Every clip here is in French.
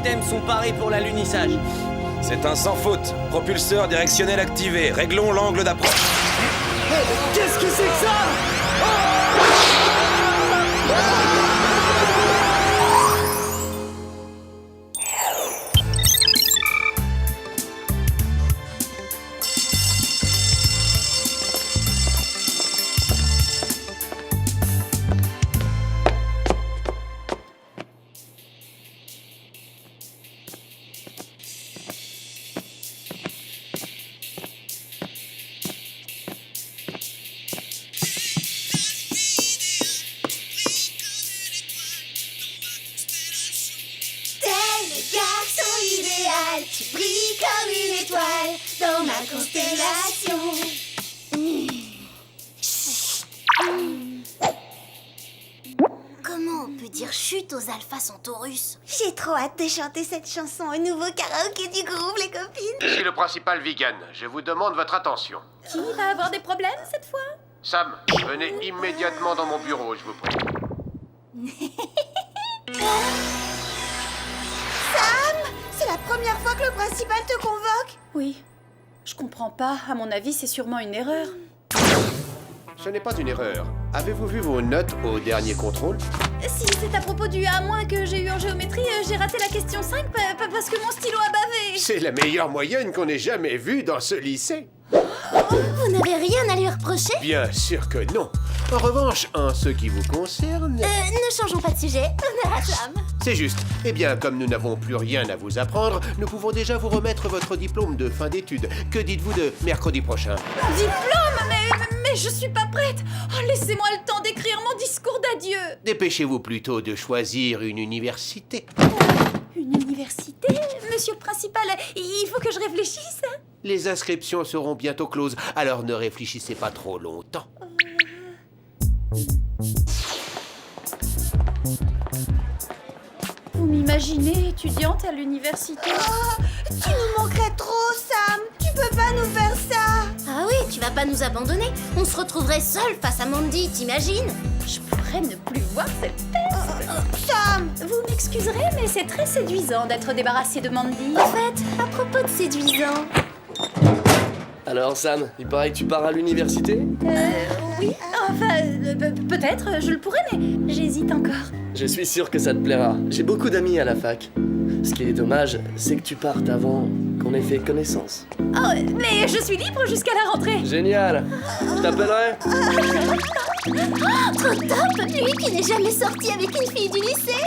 systèmes sont parés pour l'alunissage. C'est un sans faute. Propulseur directionnel activé. Réglons l'angle d'approche. Qu'est-ce que c'est que ça? Tu brilles comme une étoile dans ma constellation. Comment on peut dire chute aux Alpha Centaurus? J'ai trop hâte de chanter cette chanson au nouveau karaoké du groupe, les copines. Ici le principal vegan. Je vous demande votre attention. Qui va avoir des problèmes cette fois? Sam, venez immédiatement dans mon bureau, je vous prie. Sam, c'est la première fois que le principal te convoque. Oui. Je comprends pas. À mon avis, c'est sûrement une erreur. Ce n'est pas une erreur. Avez-vous vu vos notes au dernier contrôle? Si c'est à propos du A- que j'ai eu en géométrie, j'ai raté la question 5 parce que mon stylo a bavé. C'est la meilleure moyenne qu'on ait jamais vue dans ce lycée. Vous n'avez rien à lui reprocher? Bien sûr que non. En revanche, en ce qui vous concerne... Ne changeons pas de sujet. Honneur à Sam. C'est juste. Eh bien, comme nous n'avons plus rien à vous apprendre, nous pouvons déjà vous remettre votre diplôme de fin d'études. Que dites-vous de mercredi prochain? Mon diplôme, mais je suis pas prête. Oh, laissez-moi le temps d'écrire mon discours d'adieu. Dépêchez-vous plutôt de choisir une université. Une université? Monsieur le principal, il faut que je réfléchisse. Les inscriptions seront bientôt closes, alors ne réfléchissez pas trop longtemps. Vous m'imaginez étudiante à l'université? Oh, tu nous manquerais trop, Sam. Tu peux pas nous faire ça. Ah oui, tu vas pas nous abandonner. On se retrouverait seuls face à Mandy, t'imagines? Je pourrais ne plus voir cette peste. Sam! Vous m'excuserez, mais c'est très séduisant d'être débarrassé de Mandy. En fait, à propos de séduisant... Alors Sam, il paraît que tu pars à l'université? Oui, enfin, peut-être, je le pourrais, mais j'hésite encore. Je suis sûr que ça te plaira. J'ai beaucoup d'amis à la fac. Ce qui est dommage, c'est que tu partes avant qu'on ait fait connaissance. Oh, mais je suis libre jusqu'à la rentrée. Génial! Je t'appellerai? Trop top! Lui qui n'est jamais sorti avec une fille du lycée!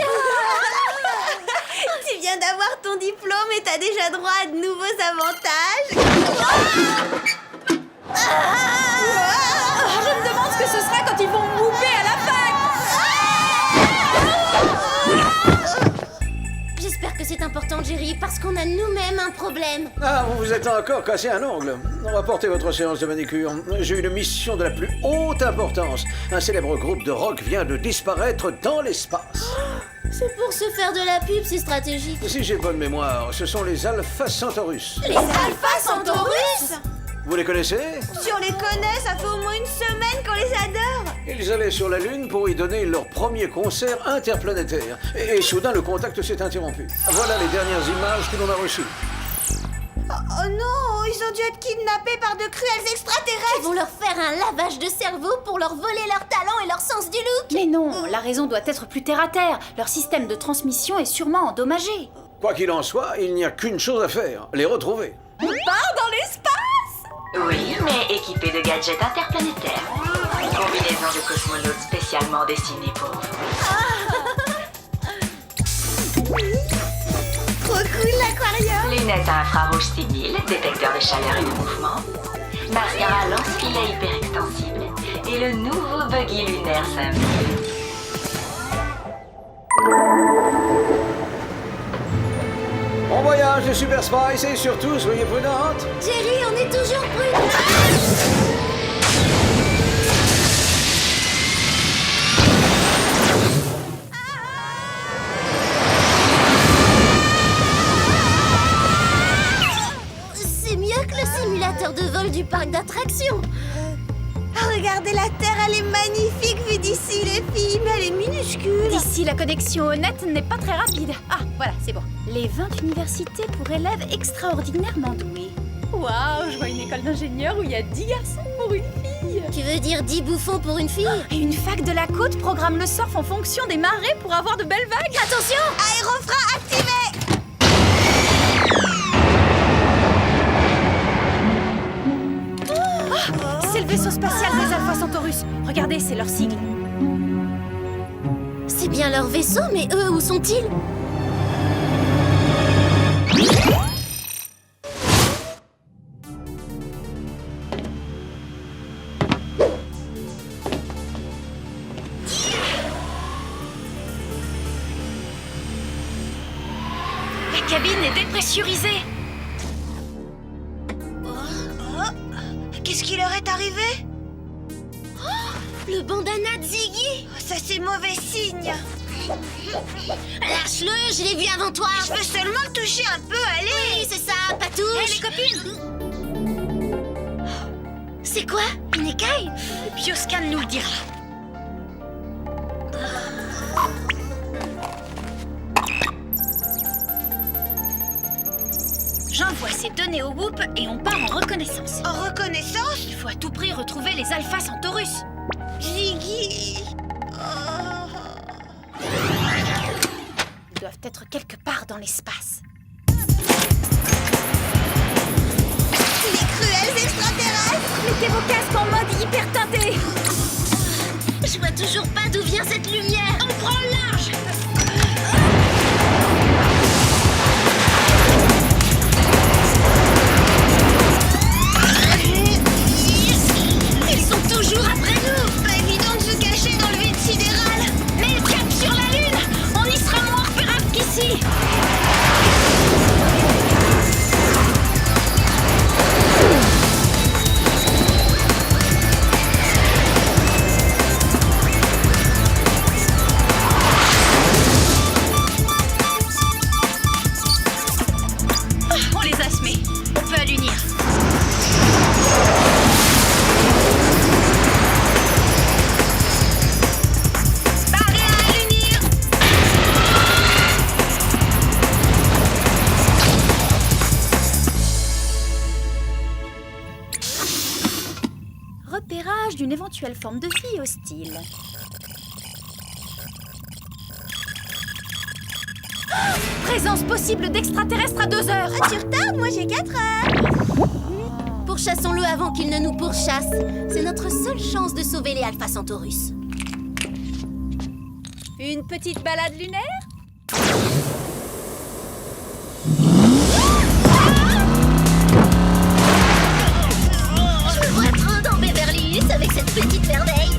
Tu viens d'avoir ton diplôme et t'as déjà droit à de nouveaux avantages! Je me demande ce que ce sera quand ils vont me mouper à la fac. J'espère que c'est important, Jerry, parce qu'on a nous-mêmes un problème. Ah, vous vous êtes encore cassé un ongle. Rapportez votre séance de manicure. J'ai une mission de la plus haute importance. Un célèbre groupe de rock vient de disparaître dans l'espace. C'est pour se faire de la pub, c'est stratégique. Si j'ai bonne mémoire, ce sont les Alpha Centaurus. Les Alpha Centaurus? Vous les connaissez? Si on les connaît, ça fait au moins une semaine qu'on les adore. Ils allaient sur la Lune pour y donner leur premier concert interplanétaire. Et soudain, le contact s'est interrompu. Voilà les dernières images que l'on a reçues. Oh non, ils ont dû être kidnappés par de cruels extraterrestres. Ils vont leur faire un lavage de cerveau pour leur voler leur talent et leur sens du look. Mais non, la raison doit être plus terre à terre. Leur système de transmission est sûrement endommagé. Quoi qu'il en soit, il n'y a qu'une chose à faire, les retrouver. On part dans l'espace? Oui, mais équipé de gadgets interplanétaires. Une combinaison de cosmonautes spécialement destinée pour vous. Trop cool l'aquarium. Lunettes à infrarouge 6000, détecteur de chaleur et de mouvement, mascara lance-filet hyper extensible et le nouveau buggy lunaire 5000. Bon voyage les Super Spice et surtout, soyez prudentes. Jerry, on est toujours prudents. C'est mieux que le simulateur de vol du parc d'attractions. Regardez la Terre, elle est magnifique vue d'ici, les filles, mais elle est minuscule. D'ici, la connexion au net n'est pas très rapide. Ah, voilà, c'est bon. Les 20 universités pour élèves extraordinairement doués. Waouh, je vois une école d'ingénieurs où il y a 10 garçons pour une fille. Tu veux dire 10 bouffons pour une fille? Et une fac de la côte programme le surf en fonction des marées pour avoir de belles vagues. Attention! Aérofrein activé! C'est le vaisseau spatial des Alpha Centaurus. Regardez, c'est leur sigle. C'est bien leur vaisseau, mais eux, où sont-ils? La cabine est dépressurisée. Qu'est-ce qui leur est arrivé? Le bandana de Ziggy! Ça, c'est mauvais signe! Lâche-le, je l'ai vu avant toi! Je veux seulement le toucher un peu, allez! Oui, c'est ça, Patouche! Hé, les copines! C'est quoi? Une écaille? Le bioscan nous le dira. J'envoie ces données au Whoop et on part en reconnaissance. En reconnaissance? Il faut à tout prix retrouver les Alpha Centaurus. Ziggy! Ils doivent être quelque part dans l'espace. Les cruels extraterrestres! Mettez vos casques en mode hyper teinté. Je vois toujours pas d'où vient cette lumière! On prend le large. Ils sont toujours après nous! Pas évident de se cacher dans le vide sidéral! Mais cap sur la Lune. On y sera moins repérable qu'ici. On les a semés. On peut allunir. Barré à allunir! Repérage d'une éventuelle forme de vie hostile. Présence possible d'extraterrestres à 2 heures. Tu retardes, moi j'ai 4 heures! Pourchassons-le avant qu'il ne nous pourchasse. C'est notre seule chance de sauver les Alpha Centaurus. Une petite balade lunaire? Je me vois trop dans Beverly Hills avec cette petite merveille.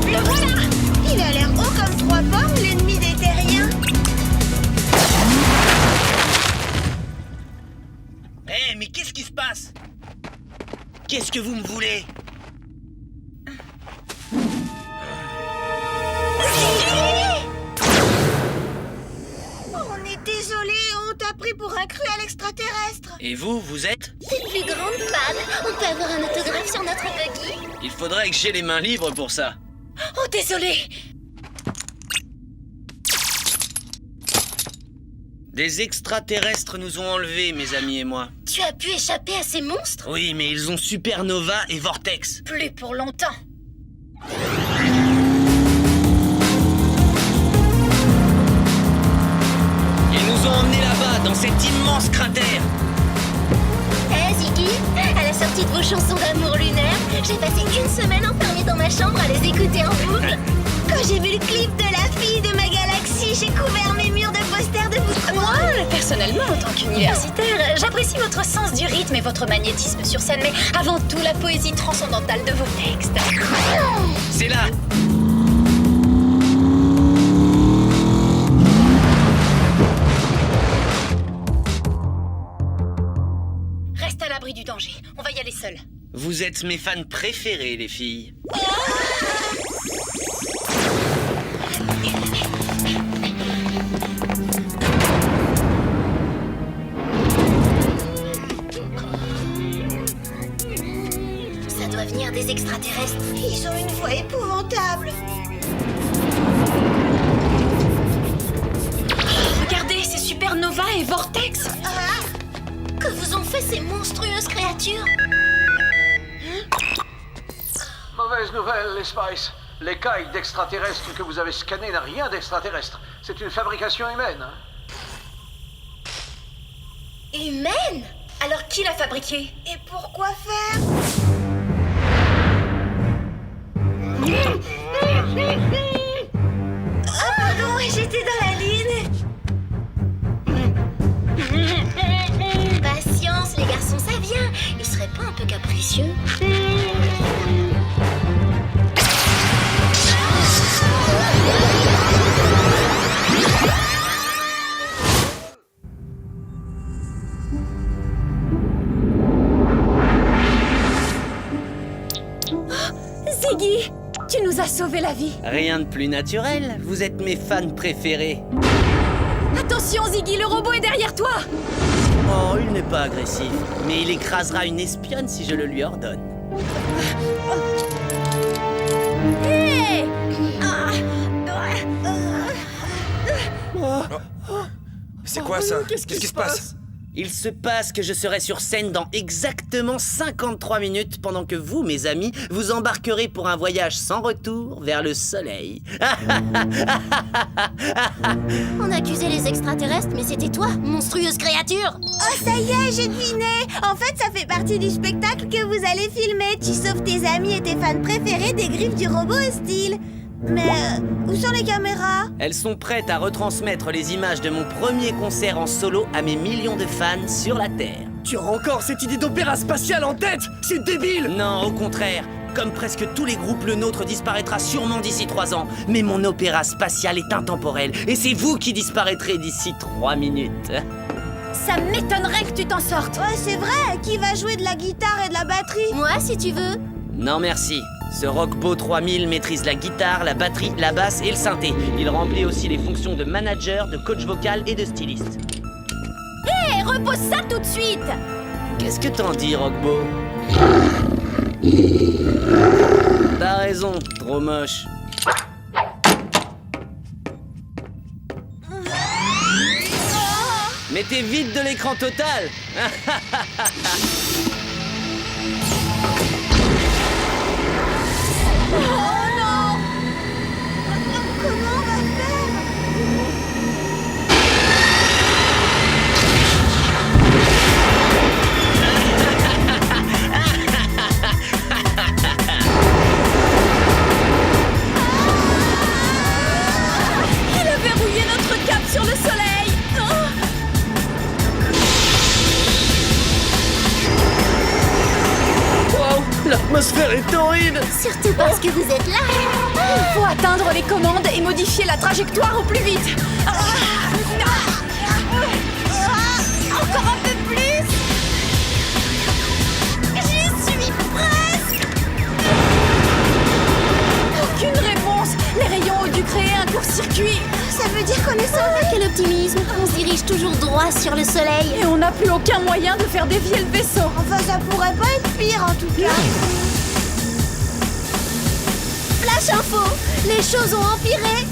Le voilà! Il a l'air haut comme 3 pommes, l'ennemi des terriens. Eh, mais qu'est-ce qui se passe? Qu'est-ce que vous me voulez? On est désolé, on t'a pris pour un cruel extraterrestre. Et vous, vous êtes? C'est le plus grande fan. On peut avoir un autographe sur notre buggy? Il faudrait que j'ai les mains libres pour ça. Oh, désolé! Des extraterrestres nous ont enlevés, mes amis et moi. Tu as pu échapper à ces monstres? Oui, mais ils ont Supernova et Vortex. Plus pour longtemps. Ils nous ont emmenés là-bas, dans cet immense cratère. Hé Ziggy, à la sortie de vos chansons d'amour lunaire, j'ai passé une semaine enfermée dans ma chambre à les écouter en boucle. Quand j'ai vu le clip de la fille de ma galaxie, j'ai couvert mes murs de posters de vous. Moi, personnellement, en tant qu'universitaire, j'apprécie votre sens du rythme et votre magnétisme sur scène, mais avant tout la poésie transcendantale de vos textes. C'est là. Reste à l'abri du danger. On va y aller seul. Vous êtes mes fans préférés, les filles. derrière des extraterrestres. Ils ont une voix épouvantable. Regardez, c'est Supernova et Vortex. Ah, que vous ont fait ces monstrueuses créatures? Mauvaise nouvelle, les Spice. L'écaille d'extraterrestres que vous avez scanné n'a rien d'extraterrestre. C'est une fabrication humaine. Humaine? Alors qui l'a fabriqué? Et pourquoi faire? Ah pardon, j'étais dans la ligne. Patience les garçons, ça vient. Ils seraient pas un peu capricieux? Ziggy, tu nous as sauvé la vie. Rien de plus naturel, vous êtes mes fans préférés. Attention Ziggy, le robot est derrière toi. Oh, il n'est pas agressif, mais il écrasera une espionne si je le lui ordonne. Hé! C'est quoi ça? Qu'est-ce qui se passe? Il se passe que je serai sur scène dans exactement 53 minutes pendant que vous, mes amis, vous embarquerez pour un voyage sans retour vers le soleil. On accusait les extraterrestres, mais c'était toi, monstrueuse créature. Oh, ça y est, j'ai deviné. En fait, ça fait partie du spectacle que vous allez filmer. Tu sauves tes amis et tes fans préférés des griffes du robot hostile. Mais où sont les caméras? Elles sont prêtes à retransmettre les images de mon premier concert en solo à mes millions de fans sur la Terre. Tu as encore cette idée d'opéra spatial en tête? C'est débile! Non, au contraire. Comme presque tous les groupes, le nôtre disparaîtra sûrement d'ici 3 ans. Mais mon opéra spatial est intemporel. Et c'est vous qui disparaîtrez d'ici 3 minutes. Ça m'étonnerait que tu t'en sortes. Ouais, c'est vrai. Qui va jouer de la guitare et de la batterie? Moi, si tu veux. Non merci. Ce Rockbo 3000 maîtrise la guitare, la batterie, la basse et le synthé. Il remplit aussi les fonctions de manager, de coach vocal et de styliste. Hé, repose ça tout de suite. Qu'est-ce que t'en dis, Rockbo? T'as raison, trop moche. Mettez vite de l'écran total. Oh non! Comment on va faire? Il a verrouillé notre cap sur le soleil. Wow, l'atmosphère est horrible! Surtout parce que vous êtes là. Il faut atteindre les commandes et modifier la trajectoire au plus vite. Encore un peu plus? J'y suis presque! Aucune réponse. Les rayons ont dû créer un court-circuit. Ça veut dire qu'on est sauvés? Ah, quel optimisme. On se dirige toujours droit sur le soleil. Et on n'a plus aucun moyen de faire dévier le vaisseau. Enfin, ça pourrait pas être pire en tout cas. Flash info, les choses ont empiré.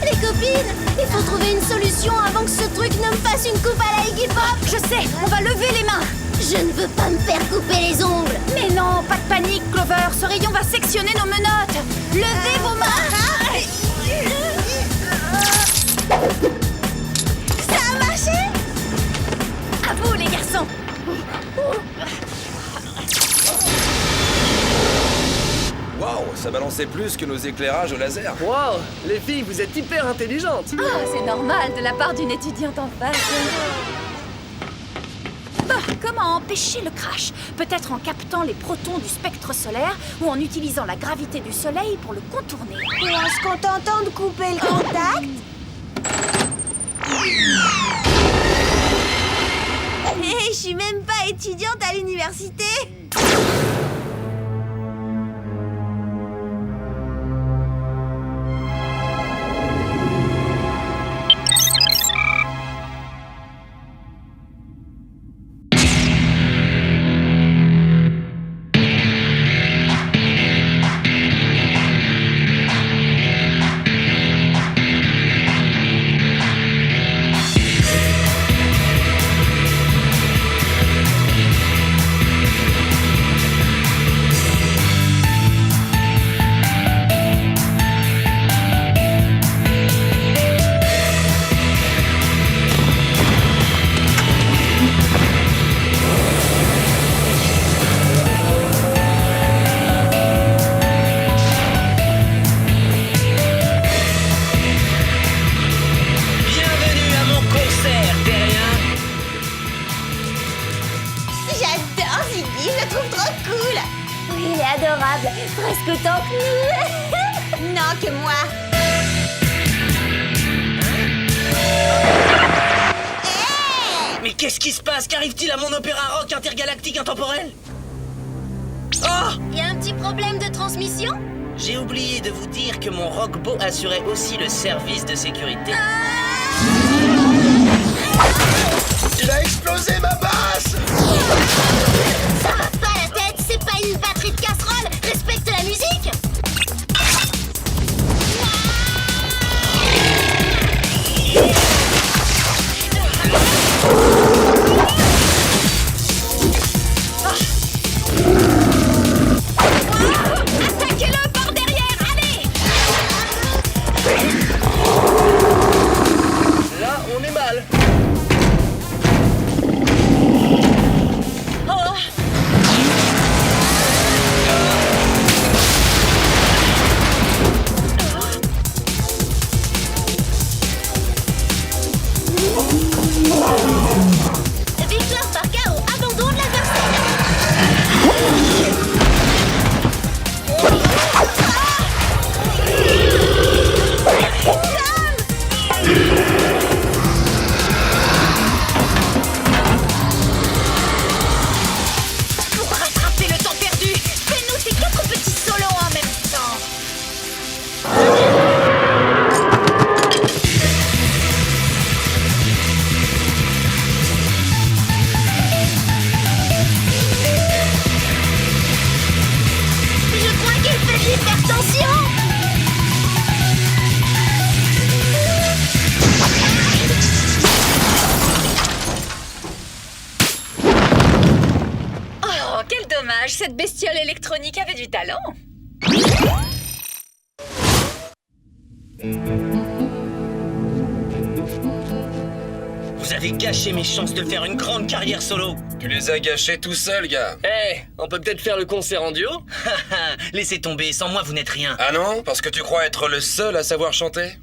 Les copines, il faut trouver une solution avant que ce truc ne me fasse une coupe à la Iggy Pop. Je sais, on va lever les mains. Je ne veux pas me faire couper les ongles. Mais non, pas de panique, Clover. Ce rayon va sectionner nos menottes. Levez vos mains. Ça a marché? À vous, les garçons. Waouh, ça balançait plus que nos éclairages au laser. Wow, les filles, vous êtes hyper intelligentes! Ah, c'est normal de la part d'une étudiante en face. Bon, comment empêcher le crash? Peut-être en captant les protons du spectre solaire ou en utilisant la gravité du soleil pour le contourner. Et en se contentant de couper le contact? Hé, je suis même pas étudiante à l'université! Presque autant que nous. Non, que moi. Mais qu'est-ce qui se passe? Qu'arrive-t-il à mon opéra rock intergalactique intemporel? Oh! Y a un petit problème de transmission? J'ai oublié de vous dire que mon rockbo assurait aussi le service de sécurité. Il a explosé ma basse! Ça va pas la tête, c'est pas une batterie de casserole. Respecte la musique. Attaquez-le par derrière, allez! Là, on est mal. Victoire par KO, abandon de l'adversaire. Pour rattraper le temps perdu, fais-nous ces 4 petits solos en même temps. Je crois qu'il fait de l'hypertension. Oh, quel dommage, cette bestiole électronique avait du talent. Vous avez gâché mes chances de faire une grande carrière solo. Tu les as gâchés tout seul, gars. Eh, on peut peut-être faire le concert en duo? Laissez tomber, sans moi vous n'êtes rien. Ah non? Parce que tu crois être le seul à savoir chanter?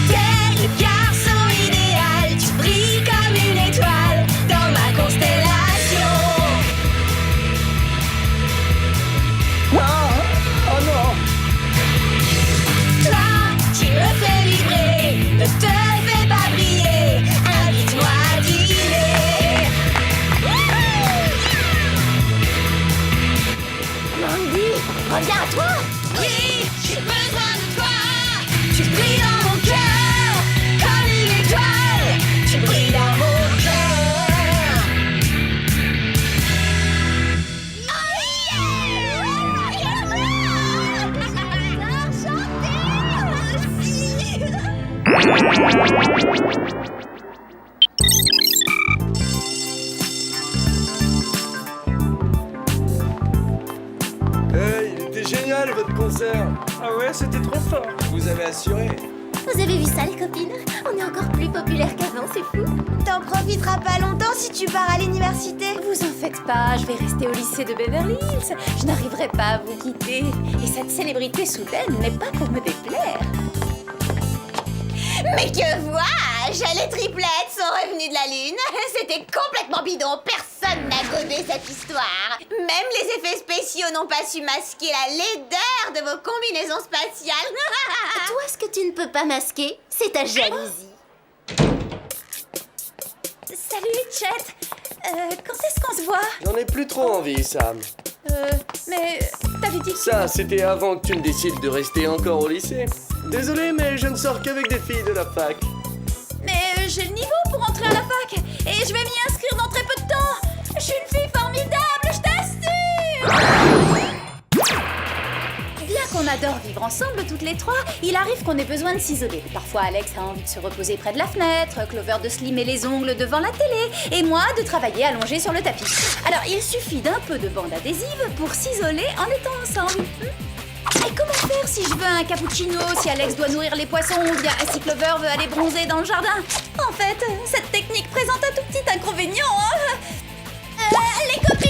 T'es le garçon idéal, tu brilles comme une étoile dans ma constellation. Oh non! Toi, tu me fais vibrer, ne te fais pas briller, invite-moi à dîner. Mandy, reviens à toi. Oui, j'ai besoin de toi. Tu brilles dans mon cœur, comme une étoile. Tu brilles dans mon cœur. Hey, il était génial votre concert. Ah ouais, c'était trop fort. Vous avez assuré. Vous avez vu ça, les copines? On est encore plus populaires qu'avant, c'est fou. T'en profiteras pas longtemps si tu pars à l'université. Vous en faites pas, je vais rester au lycée de Beverly Hills. Je n'arriverai pas à vous quitter. Et cette célébrité soudaine n'est pas pour me déplaire. Mais que vois-je? Les triplettes sont revenus de la Lune. C'était complètement bidon. Personne n'a godé cette histoire. Même les effets spéciaux n'ont pas su masquer la laideur de vos combinaisons spatiales. Toi, ce que tu ne peux pas masquer, c'est ta jalousie. Salut, Chet. Quand est-ce qu'on se voit? J'en ai plus trop envie, Sam. Mais t'avais dit que... Ça, c'était avant que tu ne décides de rester encore au lycée. Désolé, mais je ne sors qu'avec des filles de la fac. Mais j'ai le niveau pour entrer à la fac. Et je vais m'y inscrire dans très peu de temps. Je suis une fille formidable, je t'assure. Bien qu'on adore vivre ensemble toutes les trois, il arrive qu'on ait besoin de s'isoler. Parfois, Alex a envie de se reposer près de la fenêtre, Clover de se limer les ongles devant la télé, et moi de travailler allongée sur le tapis. Alors, il suffit d'un peu de bande adhésive pour s'isoler en étant ensemble. Et comment faire si je veux un cappuccino, si Alex doit nourrir les poissons ou bien si Clover veut aller bronzer dans le jardin? En fait, cette technique présente un tout petit inconvénient. Les copines!